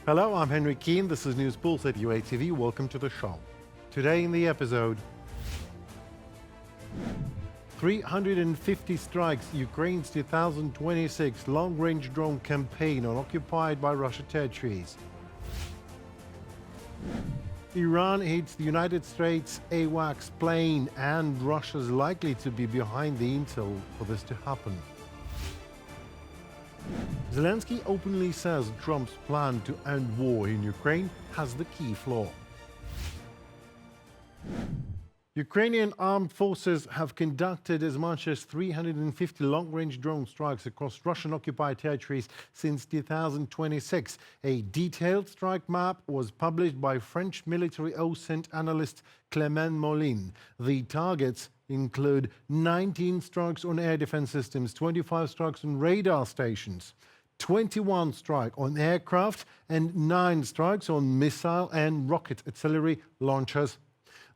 Hello, I'm Henry Keane. This is News Pulse at UATV. Welcome to the show. Today in the episode, 350 strikes, Ukraine's 2026 long-range drone campaign on occupied by Russia territories. Iran hits the United States AWACS plane, and Russia's likely to be behind the intel for this to happen. Zelensky openly says Trump's plan to end war in Ukraine has the key flaw. Ukrainian armed forces have conducted as much as 350 long-range drone strikes across Russian-occupied territories since 2026. A detailed strike map was published by French military OSINT analyst Clément Molin. The targets include 19 strikes on air defense systems, 25 strikes on radar stations, 21 strikes on aircraft, and 9 strikes on missile and rocket artillery launchers.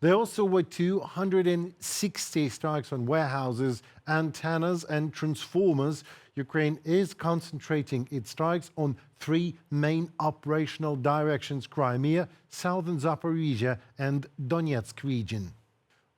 There also were 260 strikes on warehouses, antennas, and transformers. Ukraine is concentrating its strikes on 3 main operational directions: Crimea, southern Zaporizhia, and Donetsk region.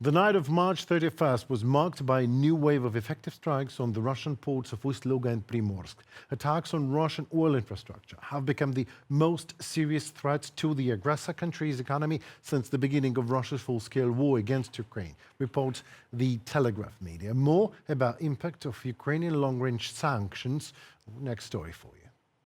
The night of March 31st was marked by a new wave of effective strikes on the Russian ports of Ust-Luga and Primorsk. Attacks on Russian oil infrastructure have become the most serious threat to the aggressor country's economy since the beginning of Russia's full-scale war against Ukraine, reports the Telegraph media. More about impact of Ukrainian long-range sanctions. Next story for you.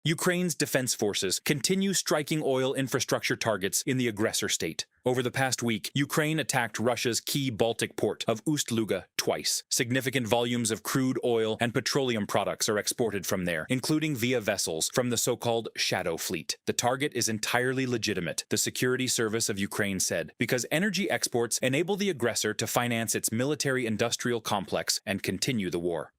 Ukraine's defense forces continue striking oil infrastructure targets in the aggressor state. Over the past week, Ukraine attacked Russia's key Baltic port of Ust-Luga twice. Significant volumes of crude oil and petroleum products are exported from there, including via vessels from the so-called Shadow Fleet. The target is entirely legitimate, the security service of Ukraine said, because energy exports enable the aggressor to finance its military-industrial complex and continue the war.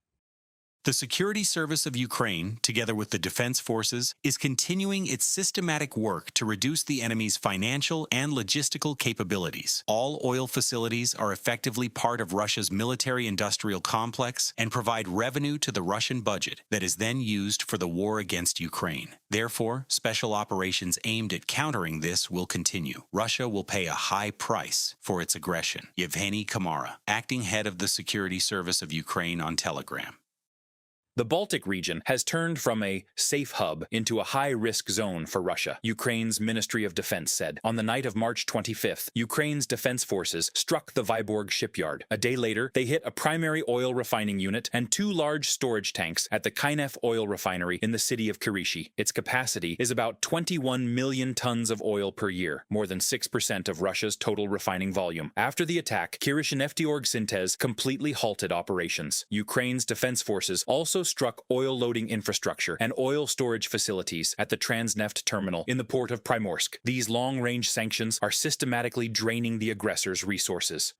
The Security Service of Ukraine, together with the Defense Forces, is continuing its systematic work to reduce the enemy's financial and logistical capabilities. All oil facilities are effectively part of Russia's military-industrial complex and provide revenue to the Russian budget that is then used for the war against Ukraine. Therefore, special operations aimed at countering this will continue. Russia will pay a high price for its aggression. Yevgeny Kamara, acting head of the Security Service of Ukraine, on Telegram. The Baltic region has turned from a safe hub into a high-risk zone for Russia, Ukraine's Ministry of Defense said. On the night of March 25th, Ukraine's defense forces struck the Vyborg shipyard. A day later, they hit a primary oil refining unit and 2 large storage tanks at the Kynef oil refinery in the city of Kirishi. Its capacity is about 21 million tons of oil per year, more than 6% of Russia's total refining volume. After the attack, Kirishneftyorg Syntez completely halted operations. Ukraine's defense forces also struck oil-loading infrastructure and oil storage facilities at the Transneft terminal in the port of Primorsk. These long-range sanctions are systematically draining the aggressor's resources.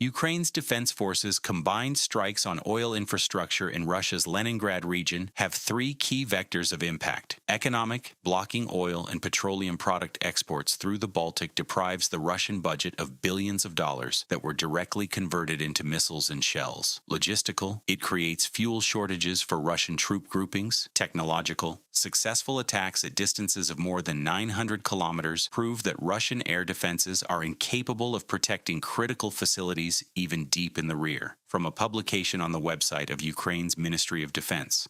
Ukraine's defense forces' combined strikes on oil infrastructure in Russia's Leningrad region have 3 key vectors of impact. Economic: blocking oil and petroleum product exports through the Baltic deprives the Russian budget of billions of dollars that were directly converted into missiles and shells. Logistical: it creates fuel shortages for Russian troop groupings. Technological: successful attacks at distances of more than 900 kilometers prove that Russian air defenses are incapable of protecting critical facilities even deep in the rear. From a publication on the website of Ukraine's Ministry of Defense.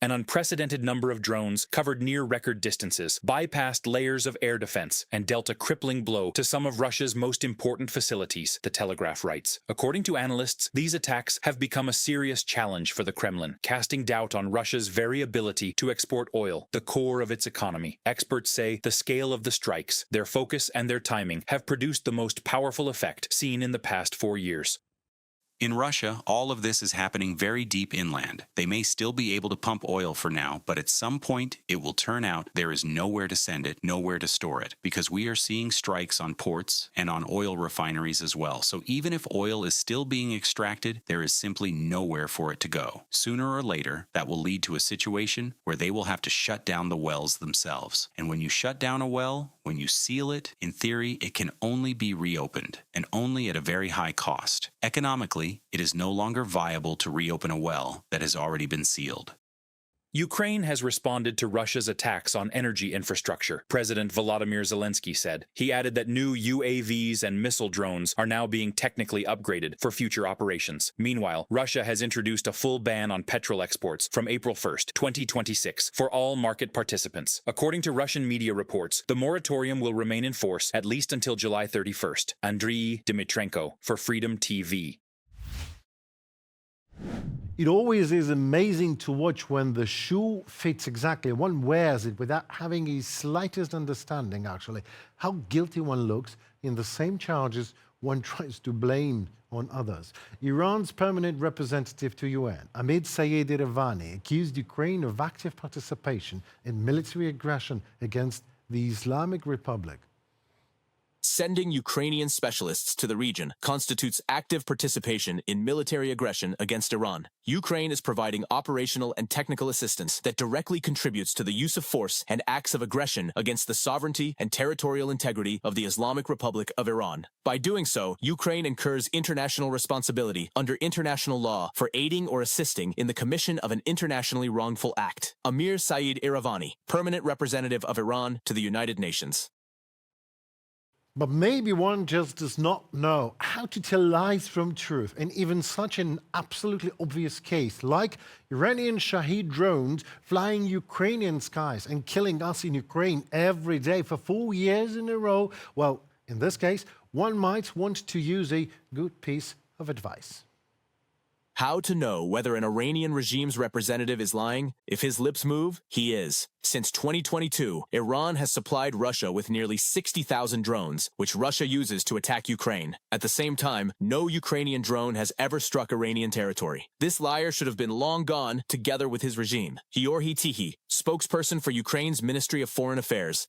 An unprecedented number of drones covered near-record distances, bypassed layers of air defense, and dealt a crippling blow to some of Russia's most important facilities, the Telegraph writes. According to analysts, these attacks have become a serious challenge for the Kremlin, casting doubt on Russia's very ability to export oil, the core of its economy. Experts say the scale of the strikes, their focus, and their timing have produced the most powerful effect seen in the past 4 years. In Russia, all of this is happening very deep inland. They may still be able to pump oil for now, but at some point it will turn out there is nowhere to send it, nowhere to store it, because we are seeing strikes on ports and on oil refineries as well. So even if oil is still being extracted, there is simply nowhere for it to go. Sooner or later, that will lead to a situation where they will have to shut down the wells themselves. And when you shut down a well, when you seal it, in theory, it can only be reopened, and only at a very high cost. Economically, it is no longer viable to reopen a well that has already been sealed. Ukraine has responded to Russia's attacks on energy infrastructure, President Volodymyr Zelensky said. He added that new UAVs and missile drones are now being technically upgraded for future operations. Meanwhile, Russia has introduced a full ban on petrol exports from April 1st, 2026, for all market participants. According to Russian media reports, the moratorium will remain in force at least until July 31st. Andriy Dmitrenko for Freedom TV. It always is amazing to watch when the shoe fits exactly. One wears it without having the slightest understanding, actually, how guilty one looks in the same charges one tries to blame on others. Iran's permanent representative to UN, Ahmed Sayed Iravani, accused Ukraine of active participation in military aggression against the Islamic Republic. Sending Ukrainian specialists to the region constitutes active participation in military aggression against Iran. Ukraine is providing operational and technical assistance that directly contributes to the use of force and acts of aggression against the sovereignty and territorial integrity of the Islamic Republic of Iran. By doing so, Ukraine incurs international responsibility under international law for aiding or assisting in the commission of an internationally wrongful act. Amir Saeed Iravani, permanent representative of Iran to the United Nations. But maybe one just does not know how to tell lies from truth in even such an absolutely obvious case, like Iranian Shahed drones flying Ukrainian skies and killing us in Ukraine every day for 4 years in a row. Well, in this case, one might want to use a good piece of advice. How to know whether an Iranian regime's representative is lying? If his lips move, he is. Since 2022, Iran has supplied Russia with nearly 60,000 drones, which Russia uses to attack Ukraine. At the same time, no Ukrainian drone has ever struck Iranian territory. This liar should have been long gone, together with his regime. Georgy Tihi, spokesperson for Ukraine's Ministry of Foreign Affairs.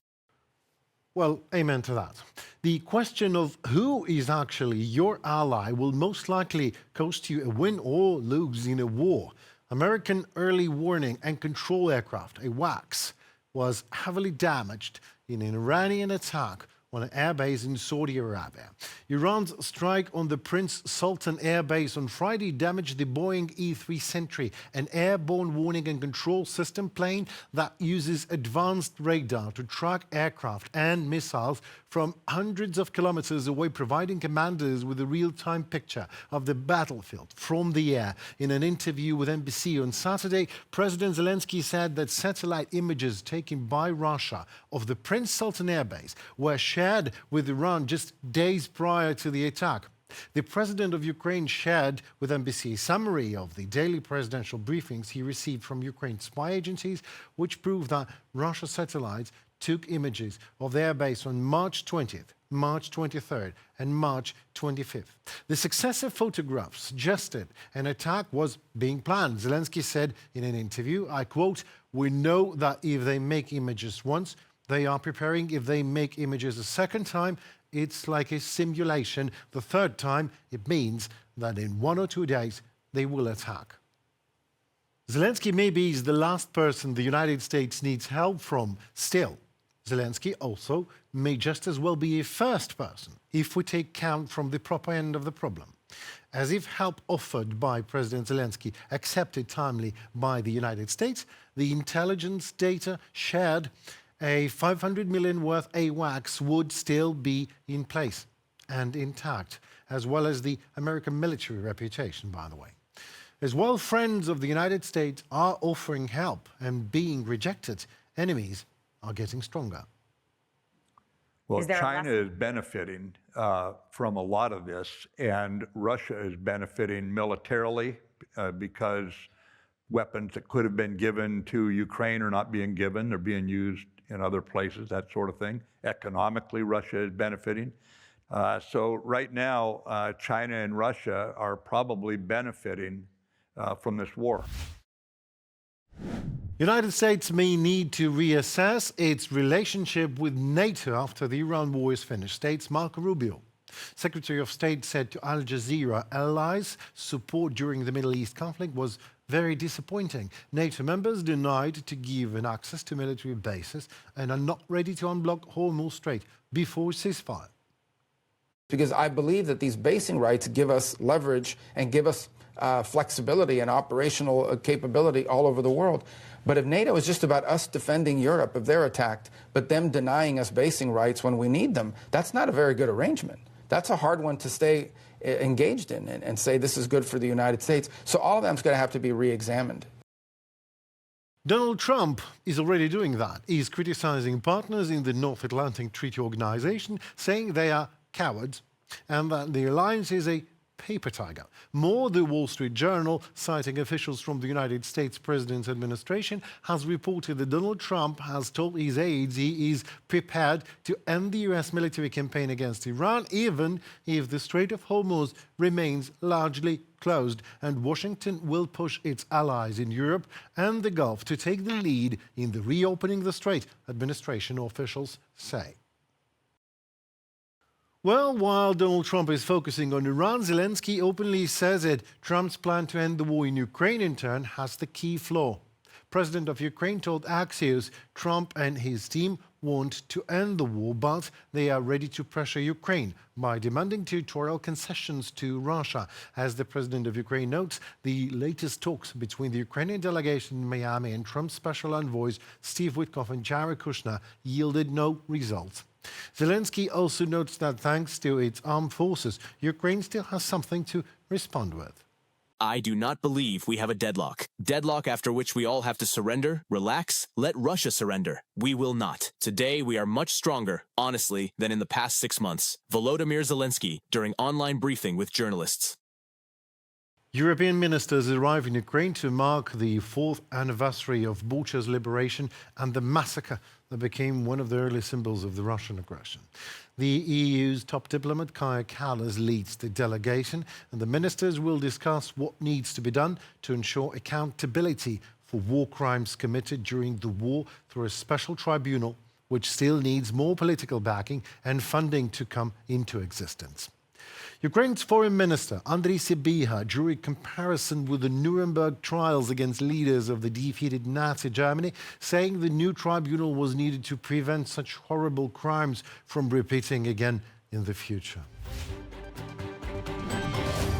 Well, amen to that. The question of who is actually your ally will most likely cost you a win or lose in a war. American early warning and control aircraft, AWACS, was heavily damaged in an Iranian attack on an airbase in Saudi Arabia. Iran's strike on the Prince Sultan airbase on Friday damaged the Boeing E-3 Sentry, an airborne warning and control system plane that uses advanced radar to track aircraft and missiles from hundreds of kilometers away, providing commanders with a real-time picture of the battlefield from the air. In an interview with NBC on Saturday, President Zelensky said that satellite images taken by Russia of the Prince Sultan airbase were shared with Iran just days prior to the attack. The president of Ukraine shared with NBC a summary of the daily presidential briefings he received from Ukraine's spy agencies, which proved that Russia's satellites took images of their base on March 20th, March 23rd, and March 25th. The successive photographs suggested an attack was being planned. Zelensky said in an interview, I quote, "We know that if they make images once, they are preparing. If they make images a second time, it's like a simulation. The third time, it means that in 1 or 2 days, they will attack." Zelensky maybe is the last person the United States needs help from. Still, Zelensky also may just as well be a first person if we take count from the proper end of the problem. As if help offered by President Zelensky accepted timely by the United States, the intelligence data shared, a 500 million worth AWACS would still be in place and intact, as well as the American military reputation, by the way. As well, friends of the United States are offering help and being rejected. Enemies are getting stronger. Well, China is benefiting from a lot of this, and Russia is benefiting militarily because weapons that could have been given to Ukraine are not being given. They're being used in other places, that sort of thing. Economically, Russia is benefiting. So right now, China and Russia are probably benefiting from this war. United States may need to reassess its relationship with NATO after the Iran war is finished, states Marco Rubio. Secretary of State said to Al Jazeera, allies' support during the Middle East conflict was very disappointing. NATO members denied to give an access to military bases and are not ready to unblock Hormuz Strait before ceasefire. because I believe that these basing rights give us leverage and give us flexibility and operational capability all over the world. But if NATO is just about us defending Europe if they're attacked, but them denying us basing rights when we need them, that's not a very good arrangement. That's a hard one to stay engaged in and say this is good for the United States. So all of that's going to have to be re-examined. Donald Trump is already doing that. He's criticizing partners in the North Atlantic Treaty Organization, saying they are cowards and that the alliance is a paper tiger. More, the Wall Street Journal, citing officials from the United States President's administration, has reported that Donald Trump has told his aides he is prepared to end the US military campaign against Iran, even if the Strait of Hormuz remains largely closed, and Washington will push its allies in Europe and the Gulf to take the lead in the reopening the strait, administration officials say. Well, while Donald Trump is focusing on Iran, Zelensky openly says it. Trump's plan to end the war in Ukraine, in turn, has the key flaw. President of Ukraine told Axios Trump and his team want to end the war, but they are ready to pressure Ukraine by demanding territorial concessions to Russia. As the president of Ukraine notes, the latest talks between the Ukrainian delegation in Miami and Trump's special envoys Steve Witkoff and Jared Kushner yielded no results. Zelensky also notes that thanks to its armed forces, Ukraine still has something to respond with. I do not believe we have a deadlock. Deadlock after which we all have to surrender, relax, let Russia surrender. We will not. Today, we are much stronger, honestly, than in the past 6 months. Volodymyr Zelensky, during online briefing with journalists. European ministers arrive in Ukraine to mark the 4th anniversary of Bucha's liberation and the massacre that became one of the early symbols of the Russian aggression. The EU's top diplomat, Kaja Kallas, leads the delegation, and the ministers will discuss what needs to be done to ensure accountability for war crimes committed during the war through a special tribunal, which still needs more political backing and funding to come into existence. Ukraine's foreign minister, Andriy Sybiha, drew a comparison with the Nuremberg trials against leaders of the defeated Nazi Germany, saying the new tribunal was needed to prevent such horrible crimes from repeating again in the future.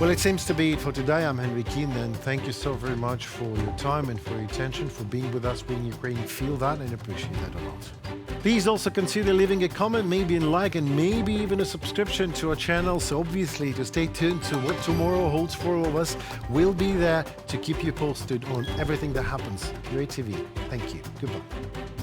Well, it seems to be it for today. I'm Henry Keane, and thank you so very much for your time and for your attention, for being with us when Ukraine. Feel that and appreciate that a lot. Please also consider leaving a comment, maybe a like, and maybe even a subscription to our channel. So obviously, to stay tuned to what tomorrow holds for all of us. We'll be there to keep you posted on everything that happens here at TV. Thank you. Goodbye.